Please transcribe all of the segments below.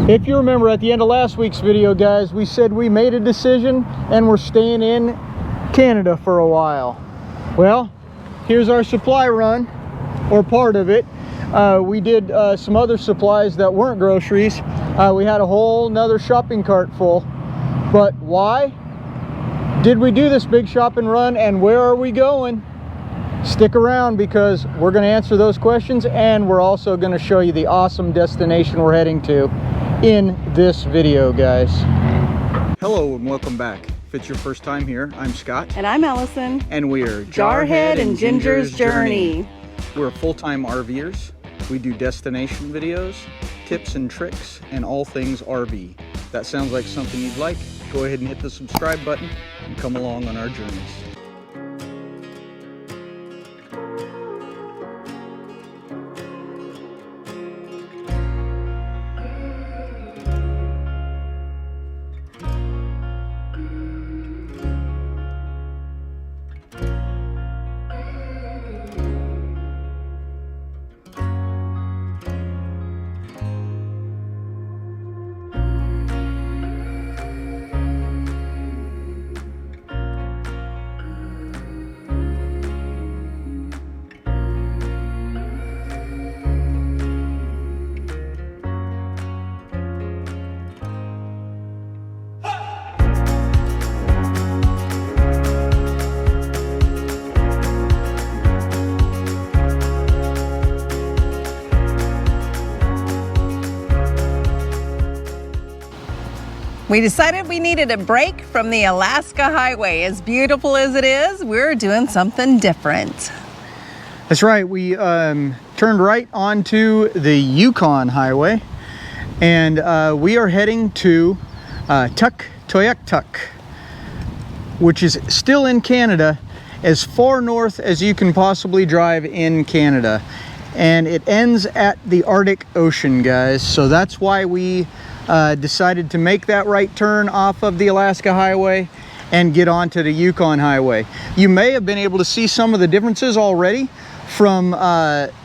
If you remember at the end of last week's video, guys, we said we made a decision and we're staying in Canada for a while. Well, here's our supply run, or part of it. We did some other supplies that weren't groceries. We had a whole nother shopping cart full. But why did we do this big shopping run, and where are we going? Stick around, because we're going to answer those questions, and we're also going to show you the awesome destination we're heading to in this video, guys. Hello and welcome back. If it's your first time here, I'm Scott. And I'm Allison. And we are Jarhead and Ginger's Journey. We're full-time RVers. We do destination videos, tips and tricks, and all things RV. If that sounds like something you'd like, go ahead and hit the subscribe button and come along on our journeys. We decided we needed a break from the Alaska Highway. As beautiful as it is, we're doing something different. That's right. We turned right onto the Yukon Highway, and we are heading to Tuktoyaktuk, which is still in Canada, as far north as you can possibly drive in Canada. And it ends at the Arctic Ocean, guys. So that's why we decided to make that right turn off of the Alaska Highway and get onto the Yukon Highway. You may have been able to see some of the differences already from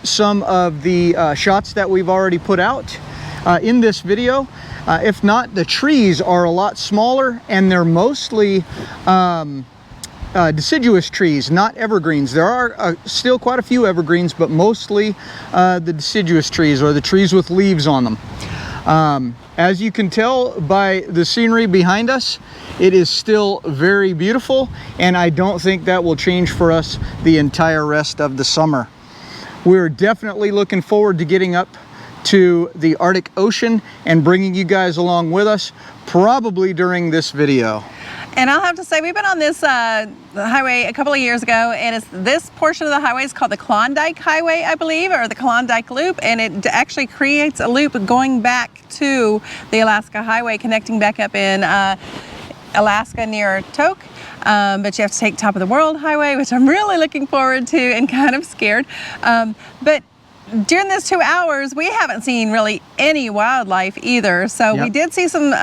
some of the shots that we've already put out in this video. If not, the trees are a lot smaller, and they're mostly deciduous trees, not evergreens. There are still quite a few evergreens, but mostly the deciduous trees, or the trees with leaves on them. As you can tell by the scenery behind us, it is still very beautiful, and I don't think that will change for us the entire rest of the summer. We're definitely looking forward to getting up to the Arctic Ocean and bringing you guys along with us, probably during this video. And I'll have to say, we've been on this highway a couple of years ago, and this portion of the highway is called the Klondike Highway, I believe, or the Klondike Loop, and it actually creates a loop going back to the Alaska Highway, connecting back up in Alaska near Tok. But you have to take Top of the World Highway, which I'm really looking forward to and kind of scared. But during those 2 hours, we haven't seen really any wildlife either. So Yep. We did see some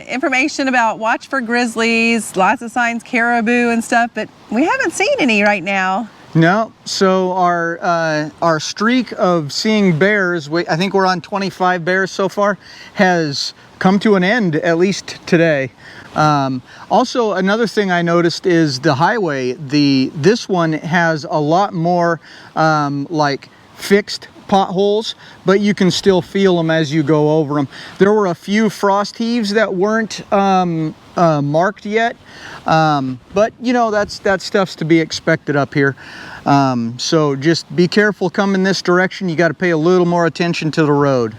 information about watch for grizzlies, lots of signs, caribou and stuff, but we haven't seen any right now. No, so our streak of seeing bears, I think we're on 25 bears so far, has come to an end, at least today. Also, another thing I noticed is the highway. This one has a lot more like fixed potholes, but you can still feel them as you go over them. There were a few frost heaves that weren't marked yet, but you know, that stuff's to be expected up here. So just be careful coming this direction. You got to pay a little more attention to the road.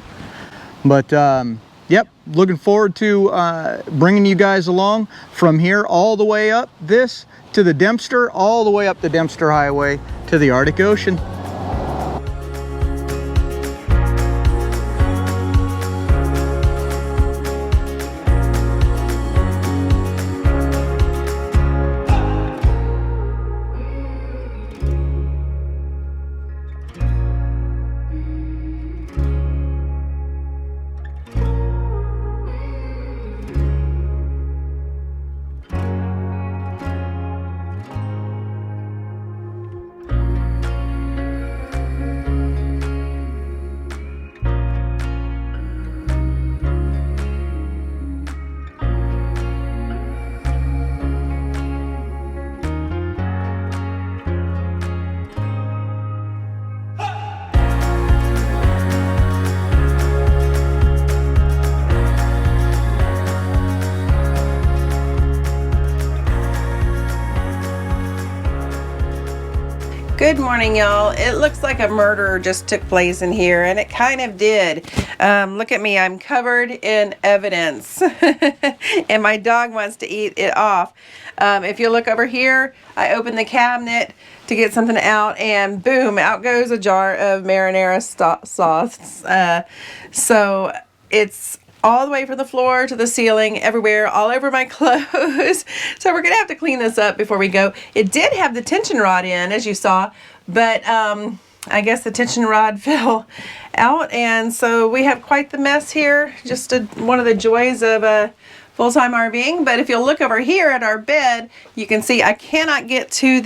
But yep, looking forward to bringing you guys along from here all the way up this to the Dempster, all the way up the Dempster Highway to the Arctic Ocean. Good morning, y'all. It looks like a murder just took place in here, and it kind of did. Look at me. I'm covered in evidence, and my dog wants to eat it off. If you look over here, I opened the cabinet to get something out, and boom, out goes a jar of marinara sauce. So it's all the way from the floor to the ceiling, everywhere, all over my clothes. So we're gonna have to clean this up before we go. It did have the tension rod in, as you saw, but I guess the tension rod fell out, and so we have quite the mess here. Just one of the joys of full-time RVing. But if you'll look over here at our bed, you can see I cannot get to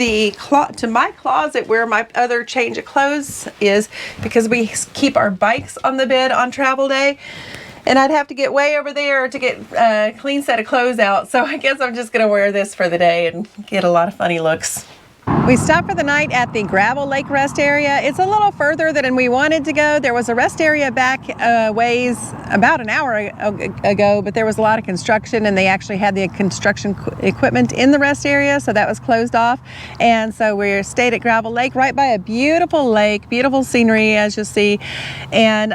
my closet where my other change of clothes is, because we keep our bikes on the bed on travel day. And I'd have to get way over there to get a clean set of clothes out. So I guess I'm just gonna wear this for the day and get a lot of funny looks. We stopped for the night at the Gravel Lake rest area. It's a little further than we wanted to go. There was a rest area back ways about an hour ago, but there was a lot of construction, and they actually had the construction equipment in the rest area, so that was closed off. And so we stayed at Gravel Lake, right by a beautiful lake, beautiful scenery, as you'll see. And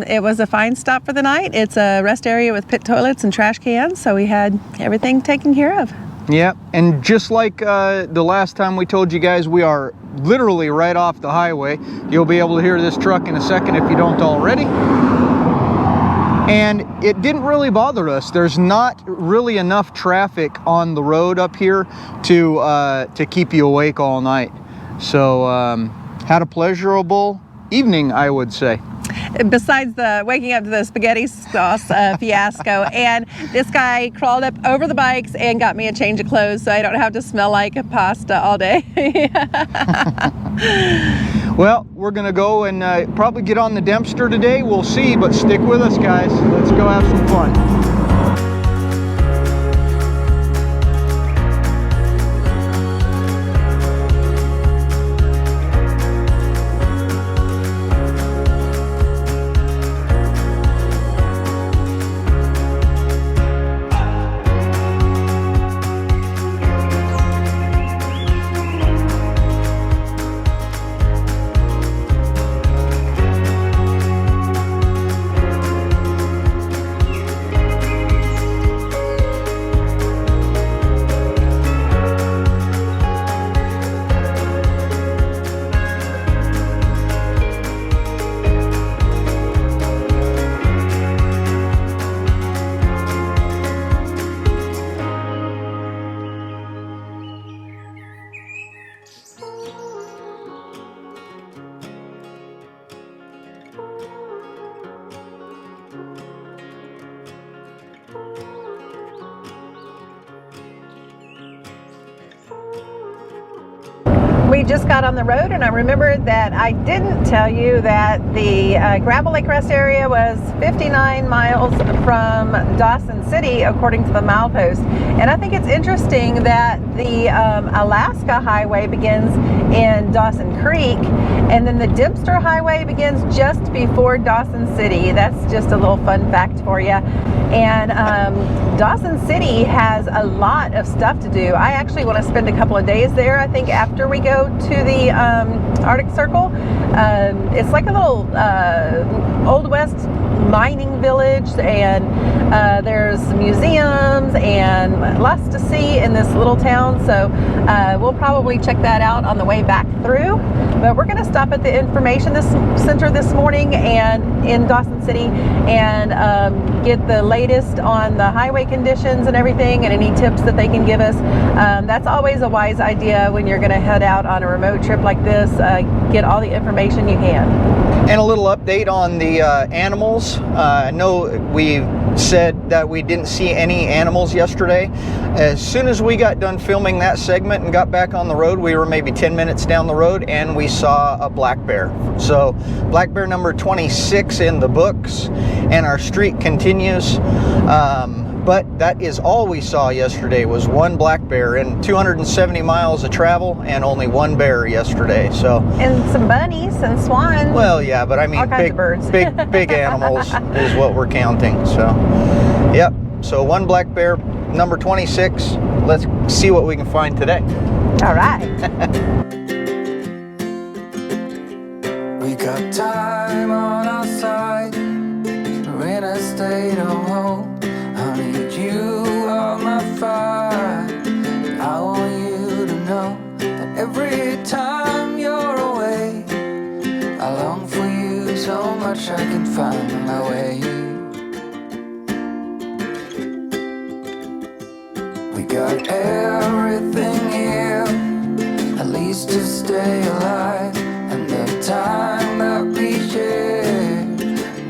it was a fine stop for the night. It's a rest area with pit toilets and trash cans, so we had everything taken care of. Yeah, and just like the last time we told you guys, we are literally right off the highway. You'll be able to hear this truck in a second if you don't already. And it didn't really bother us. There's not really enough traffic on the road up here to keep you awake all night. So had a pleasurable evening, I would say. Besides the waking up to the spaghetti sauce fiasco, and this guy crawled up over the bikes and got me a change of clothes so I don't have to smell like a pasta all day. Well, we're gonna go and probably get on the Dempster today. We'll see, but stick with us, guys. Let's go have some fun. We just got on the road, and I remembered that I didn't tell you that the Gravel Lake rest area was 59 miles from Dawson City, according to the milepost. And I think it's interesting that the Alaska Highway begins in Dawson Creek, and then the Dempster Highway begins just before Dawson City. That's just a little fun fact for you. And Dawson City has a lot of stuff to do. I actually want to spend a couple of days there, I think, after we go to the Arctic Circle. It's like a little Old West mining village, and there's museums and lots to see in this little town. So we'll probably check that out on the way back through. But we're going to stop at the information center this morning and in Dawson City and get the latest on the highway conditions and everything, and any tips that they can give us. That's always a wise idea when you're going to head out on a remote trip like this. Get all the information you can. And a little update on the animals. I know we said that we didn't see any animals yesterday. As soon as we got done filming that segment and got back on the road, we were maybe 10 minutes down the road and we saw a black bear. So black bear number 26 in the books, and our streak continues. But that is all we saw yesterday, was one black bear in 270 miles of travel, and only one bear yesterday. So, and some bunnies and swans. Well, yeah, but I mean, all kinds of birds. big animals is what we're counting. So, yep. So one black bear, number 26. Let's see what we can find today. All right. state of home. I need you on my fire. I want you to know that every time you're away, I long for you so much I can find my way. We got everything here, at least to stay alive, and the time that we share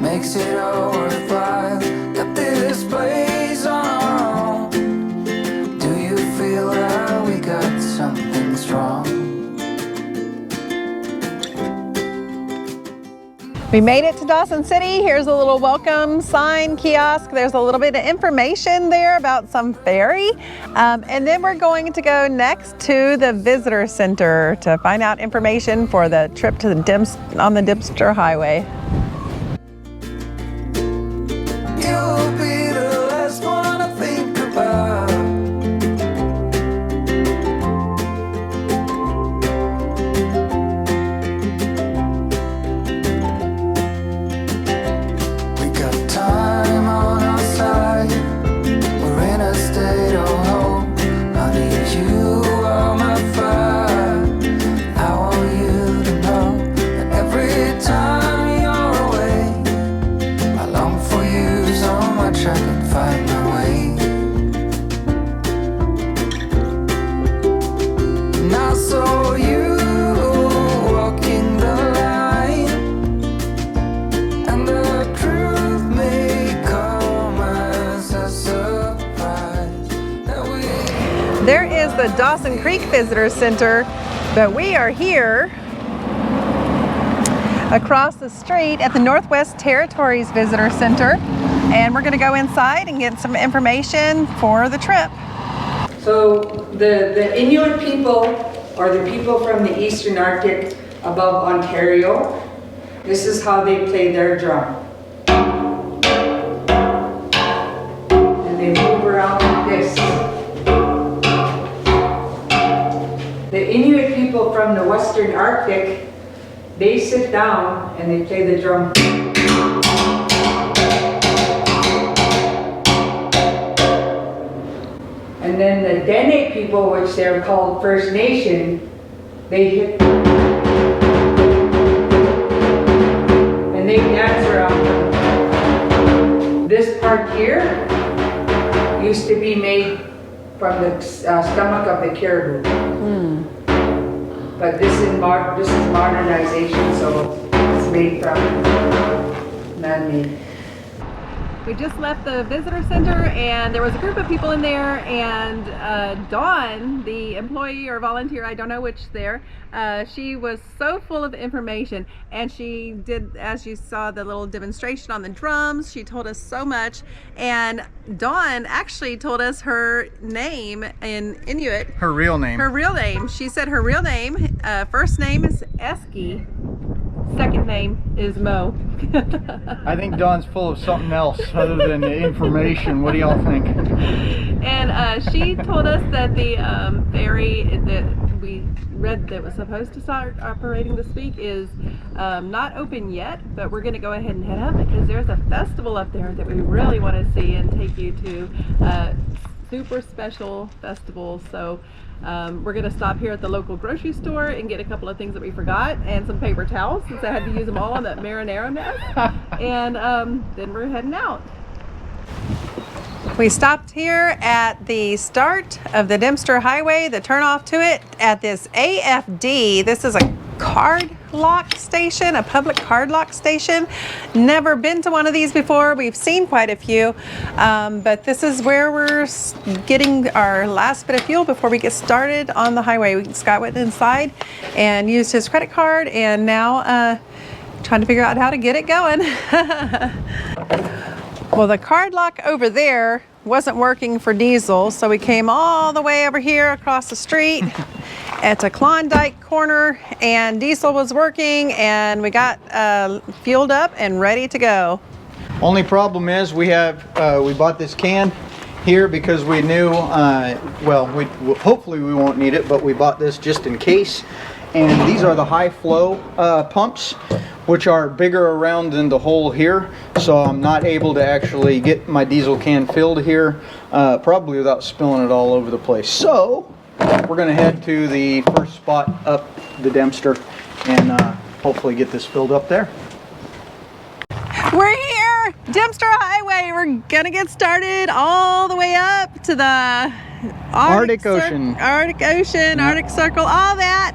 makes it all worthwhile. Got this place on our own. Do you feel that we got something strong? We made it to Dawson City. Here's a little welcome sign kiosk. There's a little bit of information there about some ferry. And then we're going to go next to the visitor center to find out information for the trip to the on the Dempster Highway. You'll be the last one I think about. We got time on our side. We're in a state of hope. I need you on my fire. I want you to know that every time you're away, I long for you so much I can find my way. And I saw you walking the line, and the truth may come as a surprise that we There is the Dawson Creek Visitor Center, but we are here across the street at the Northwest Territories Visitor Center, and we're going to go inside and get some information for the trip. So the Inuit people, or the people from the Eastern Arctic above Ontario, this is how they play their drum. And they move around like this. The Inuit people from the Western Arctic, they sit down and they play the drum. And then the Dene people, which they're called First Nation, they hit and they dance around. This part here used to be made from the stomach of the caribou. But this is modernization, so it's made from man-made. We just left the visitor center and there was a group of people in there, and Dawn, the employee or volunteer, I don't know which there, she was so full of information, and she did, as you saw, the little demonstration on the drums. She told us so much, and Dawn actually told us her name in Inuit. Her real name. Her real name. She said her real name, first name is Eski, second name is Mo. I think Dawn's full of something else other than the information. What do y'all think? And she told us that the ferry that we read that was supposed to start operating this week is not open yet, but we're going to go ahead and head up because there's a festival up there that we really want to see and take you to. Super special festival. So we're going to stop here at the local grocery store and get a couple of things that we forgot, and some paper towels since I had to use them all on that marinara mess. And then we're heading out. We stopped here at the start of the Dempster Highway, the turnoff to it, at this AFD. This is a card lock station, a public card lock station. Never been to one of these before. We've seen quite a few, but this is where we're getting our last bit of fuel before we get started on the highway. Scott went inside and used his credit card, and now trying to figure out how to get it going. Well, the card lock over there wasn't working for diesel, so we came all the way over here across the street at a Klondike corner, and diesel was working, and we got fueled up and ready to go. Only problem is we bought this can here because we knew, hopefully we won't need it, but we bought this just in case. And these are the high flow pumps. which are bigger around than the hole here, so I'm not able to actually get my diesel can filled here, probably without spilling it all over the place. So we're gonna head to the first spot up the Dempster and hopefully get this filled up there. We're here, Dempster Highway. We're gonna get started all the way up to the Arctic Ocean, Arctic Circle, all that.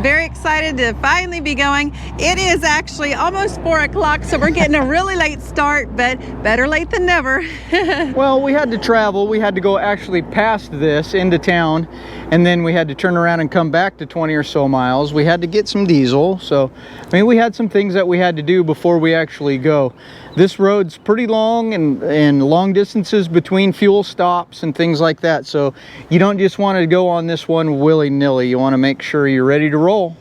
Very excited to finally be going. It is actually almost 4 o'clock, so we're getting a really late start, but better late than never. Well, we had to travel. We had to go actually past this into town, and then we had to turn around and come back to 20 or so miles. We had to get some diesel, so I mean, we had some things that we had to do before we actually go. This road's pretty long and long distances between fuel stops and things like that, so you don't just want to go on this one willy-nilly. You want to make sure you're ready to roll.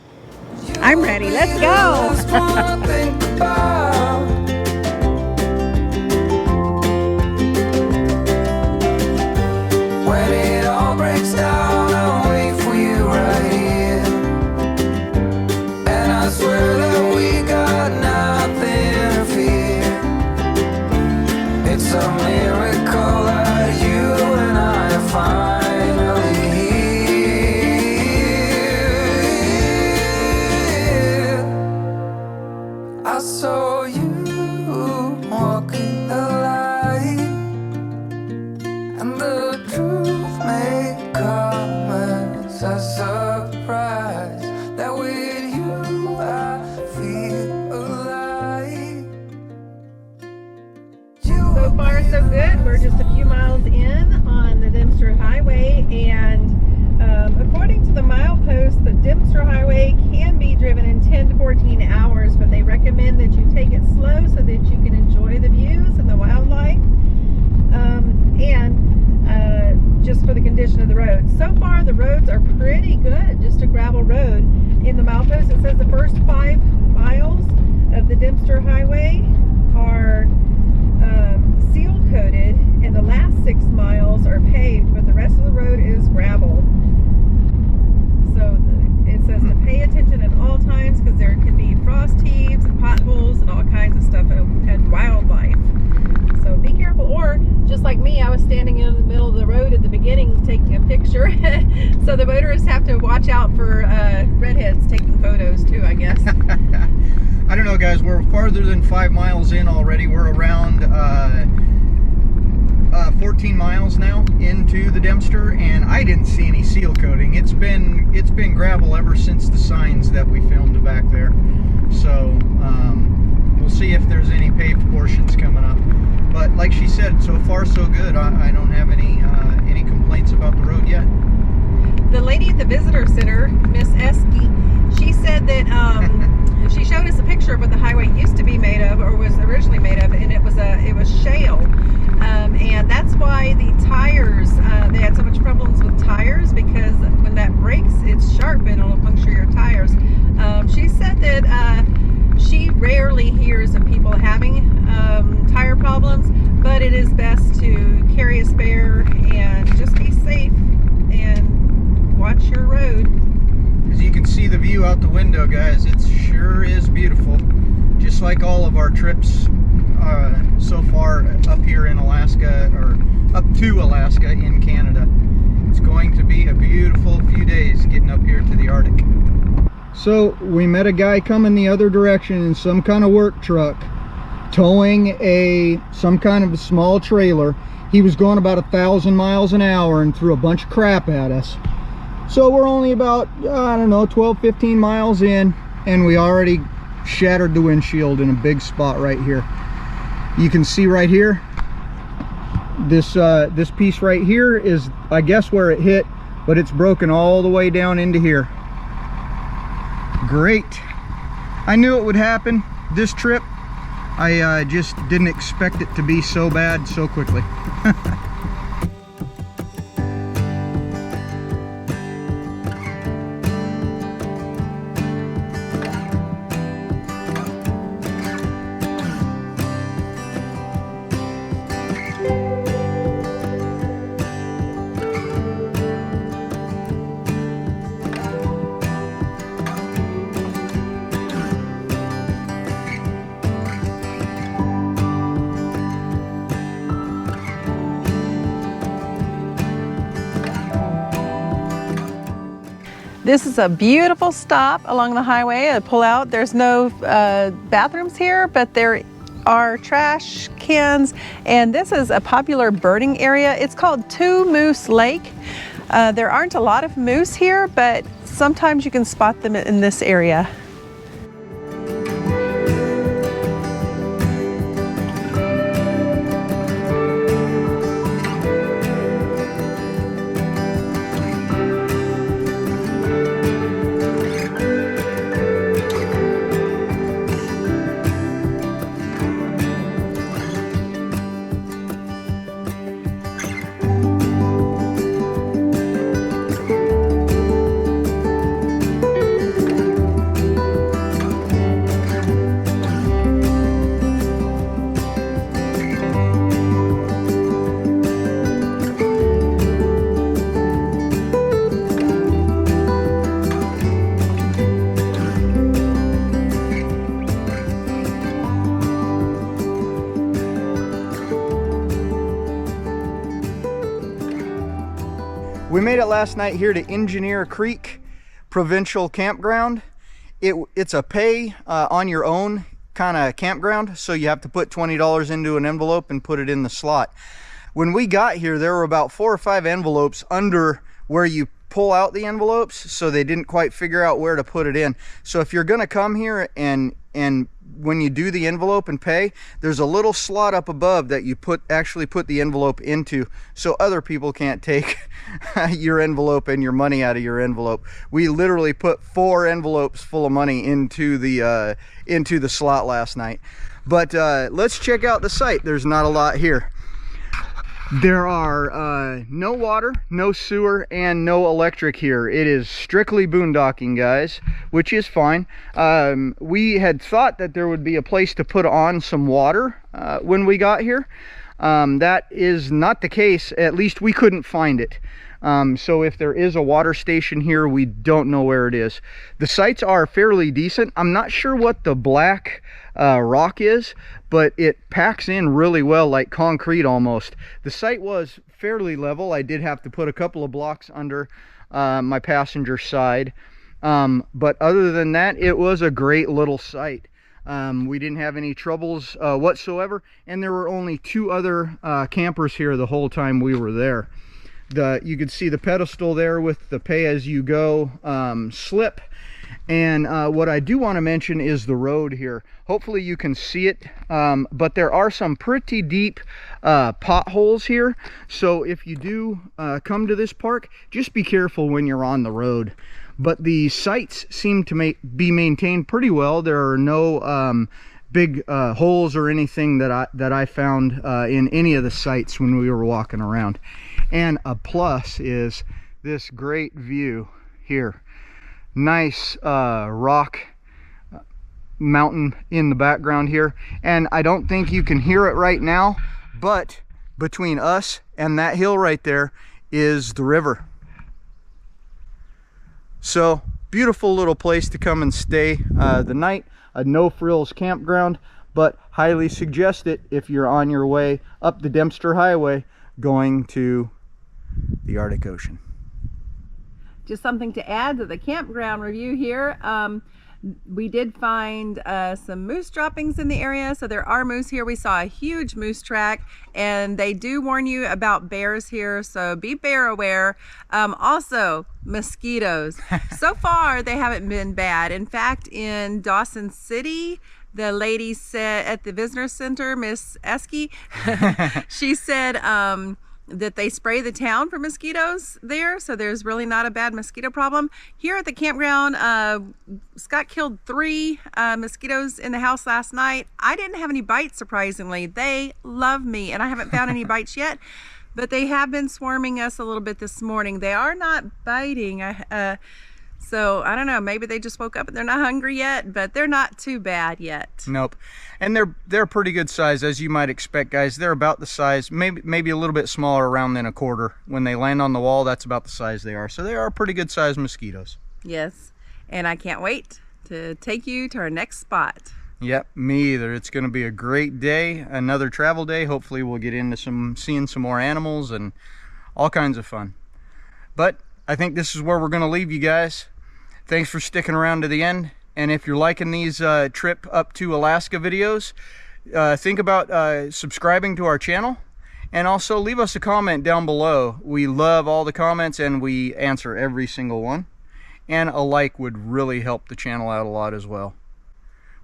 I'm ready. Let's go. When it all breaks down, I'll wait for you right here. And I swear that we got nothing to fear. It's a miracle that you and I are finally here. I saw you walking the line, and the truth may come as a surprise that with you I feel alive. So far, so good. We're just a few miles in on the Dempster Highway, and according to the milepost, the Dempster Highway can be driven in 10 to 14 hours, but they recommend that you take it slow so that you can enjoy the views and the wildlife, and just for the condition of the roads. So far, the roads are pretty good, just a gravel road. In the milepost, it says the first 5 miles of the Dempster Highway are seal coated, and the last 6 miles are paved, but the rest of the road is gravel. So it says to pay attention at all times because there can be frost heaves and potholes and all kinds of stuff and wildlife. So be careful, or just like me, I was standing in the middle of the road at the beginning taking a picture. So the motorists have to watch out for redheads taking photos too, I guess. I don't know, guys, we're farther than 5 miles in already. We're around 14 miles now into the Dempster, and I didn't see any seal coating. It's been gravel ever since the signs that we filmed back there. So we'll see if there's any paved portions coming up. But like she said, so far so good. I don't have any complaints about the road yet. The lady at the visitor center, Miss Esky, she said that she showed us a picture of what the highway used to be made of, or was originally made of, and it was shale, and that's why the tires, they had so much problems with tires, because when that breaks, it's sharp and it'll puncture your tires. She said that she rarely hears of people having tire problems, but it is best to carry a spare and just be safe and watch your road. As you can see the view out the window, guys, it sure is beautiful. Just like all of our trips so far up here in Alaska, or up to Alaska in Canada. It's going to be a beautiful few days getting up here to the Arctic. So we met a guy coming the other direction in some kind of work truck, towing some kind of a small trailer. He was going about 1,000 miles an hour and threw a bunch of crap at us. So we're only about, I don't know, 12-15 miles in, and we already shattered the windshield in a big spot right here. You can see right here, this piece right here is, I guess, where it hit, but it's broken all the way down into here. Great. I knew it would happen this trip. I just didn't expect it to be so bad so quickly. This is a beautiful stop along the highway. I pull out. There's no bathrooms here, but there are trash cans, and this is a popular birding area. It's called Two Moose Lake. There aren't a lot of moose here, but sometimes you can spot them in this area. We made it last night here to Engineer Creek Provincial Campground. It's a pay on your own kind of campground, so you have to put $20 into an envelope and put it in the slot. When we got here, there were about 4 or 5 envelopes under where you pull out the envelopes, so they didn't quite figure out where to put it in. So if you're gonna come here and when you do the envelope and pay, there's a little slot up above that you actually put the envelope into, so other people can't take your envelope and your money out of your envelope. We literally put 4 envelopes full of money into the slot last night. But let's check out the site. There's not a lot here. There are no water, no sewer, and no electric here. It is strictly boondocking, guys, which is fine. We had thought that there would be a place to put on some water when we got here. That is not the case. At least we couldn't find it. So if there is a water station here, we don't know where it is. The sites are fairly decent. I'm not sure what the black rock is, but it packs in really well, like concrete almost. The site was fairly level. I did have to put a couple of blocks under my passenger side. But other than that, it was a great little site. We didn't have any troubles whatsoever, and there were only 2 other campers here the whole time we were there. You could see the pedestal there with the pay-as-you-go slip. And what I do want to mention is the road here. Hopefully you can see it, but there are some pretty deep potholes here. So if you do come to this park, just be careful when you're on the road. But the sites seem to be maintained pretty well. There are no big holes or anything that I found in any of the sites when we were walking around. And a plus is this great view here. Nice rock mountain in the background here, and I don't think you can hear it right now, but between us and that hill right there is the river. So beautiful little place to come and stay the night. A no frills campground, but highly suggest it if you're on your way up the Dempster Highway going to the Arctic Ocean. Just something to add to the campground review here. We did find some moose droppings in the area, so there are moose here. We saw a huge moose track, and they do warn you about bears here, so be bear aware. Also, mosquitoes. So far, they haven't been bad. In fact, in Dawson City, the lady said at the visitor center, Miss Esky, she said that they spray the town for mosquitoes there, so there's really not a bad mosquito problem. Here at the campground, Scott killed 3 mosquitoes in the house last night. I didn't have any bites, surprisingly. They love me, and I haven't found any bites yet, but they have been swarming us a little bit this morning. They are not biting. So I don't know, maybe they just woke up and they're not hungry yet, but they're not too bad yet. Nope. And they're pretty good size, as you might expect, guys. They're about the size, maybe a little bit smaller around than a quarter. When they land on the wall, that's about the size they are. So they are pretty good sized mosquitoes. Yes. And I can't wait to take you to our next spot. Yep, me either. It's going to be a great day, another travel day. Hopefully we'll get into seeing some more animals and all kinds of fun. But I think this is where we're going to leave you guys. Thanks for sticking around to the end. And if you're liking these trip up to Alaska videos, think about subscribing to our channel, and also leave us a comment down below. We love all the comments and we answer every single one. And a like would really help the channel out a lot as well.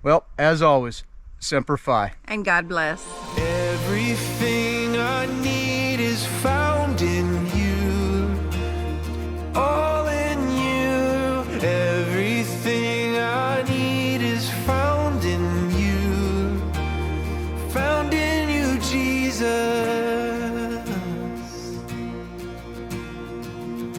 Well, as always, Semper Fi. And God bless. Everything I need is found.